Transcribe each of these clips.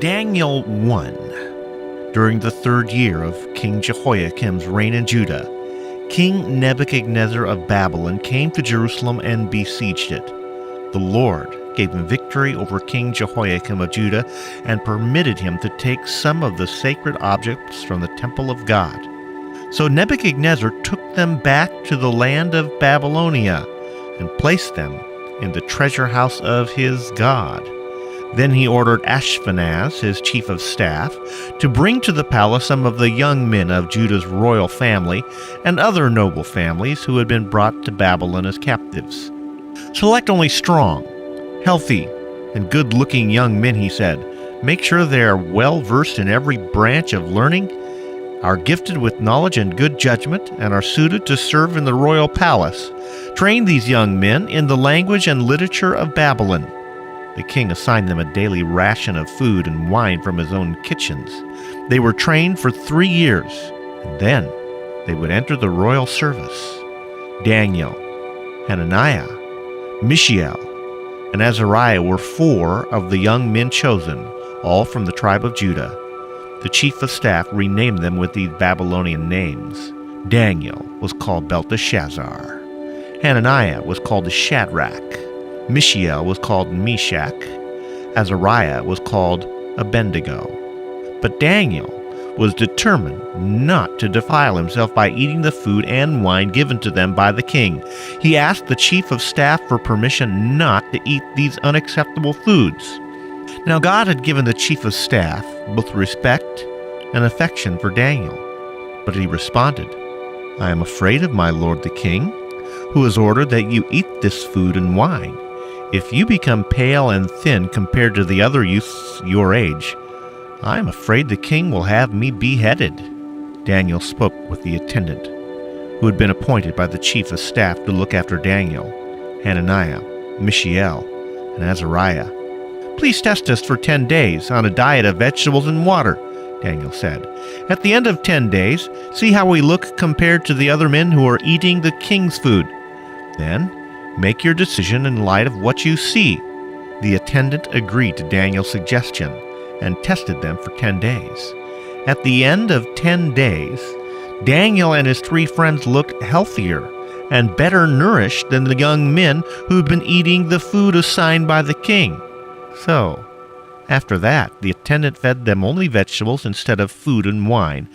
Daniel 1. During the 3rd year of King Jehoiakim's reign in Judah, King Nebuchadnezzar of Babylon came to Jerusalem and besieged it. The Lord gave him victory over King Jehoiakim of Judah and permitted him to take some of the sacred objects from the temple of God. So Nebuchadnezzar took them back to the land of Babylonia and placed them in the treasure house of his God. Then he ordered Ashpenaz, his chief of staff, to bring to the palace some of the young men of Judah's royal family and other noble families who had been brought to Babylon as captives. Select only strong, healthy, and good-looking young men, he said. Make sure they are well-versed in every branch of learning, are gifted with knowledge and good judgment, and are suited to serve in the royal palace. Train these young men in the language and literature of Babylon. The king assigned them a daily ration of food and wine from his own kitchens. They were trained for 3 years, and then they would enter the royal service. Daniel, Hananiah, Mishael, and Azariah were 4 of the young men chosen, all from the tribe of Judah. The chief of staff renamed them with these Babylonian names. Daniel was called Belteshazzar. Hananiah was called Shadrach. Mishael was called Meshach. Azariah was called Abednego. But Daniel was determined not to defile himself by eating the food and wine given to them by the king. He asked the chief of staff for permission not to eat these unacceptable foods. Now God had given the chief of staff both respect and affection for Daniel. But he responded, "I am afraid of my lord the king, who has ordered that you eat this food and wine. If you become pale and thin compared to the other youths your age, I am afraid the king will have me beheaded." Daniel spoke with the attendant, who had been appointed by the chief of staff to look after Daniel, Hananiah, Mishael, and Azariah. "Please test us for 10 days on a diet of vegetables and water," Daniel said. "At the end of 10 days, see how we look compared to the other men who are eating the king's food. Then make your decision in light of what you see." The attendant agreed to Daniel's suggestion and tested them for 10 days. At the end of 10 days, Daniel and his 3 friends looked healthier and better nourished than the young men who'd been eating the food assigned by the king. So, after that, the attendant fed them only vegetables instead of food and wine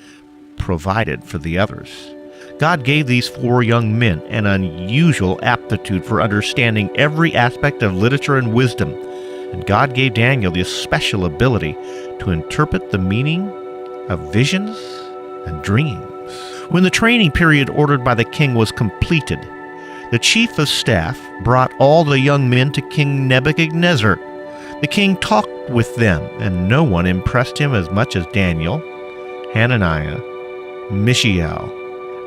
provided for the others. God gave these 4 young men an unusual aptitude for understanding every aspect of literature and wisdom, and God gave Daniel the special ability to interpret the meaning of visions and dreams. When the training period ordered by the king was completed, the chief of staff brought all the young men to King Nebuchadnezzar. The king talked with them, and no one impressed him as much as Daniel, Hananiah, Mishael,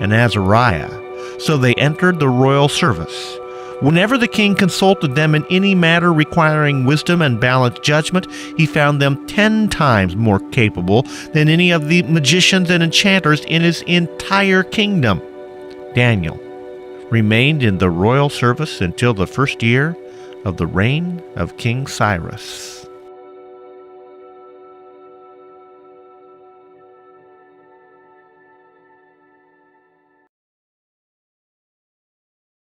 and Azariah, so they entered the royal service. Whenever the king consulted them in any matter requiring wisdom and balanced judgment, he found them 10 times more capable than any of the magicians and enchanters in his entire kingdom. Daniel remained in the royal service until the 1st year of the reign of King Cyrus.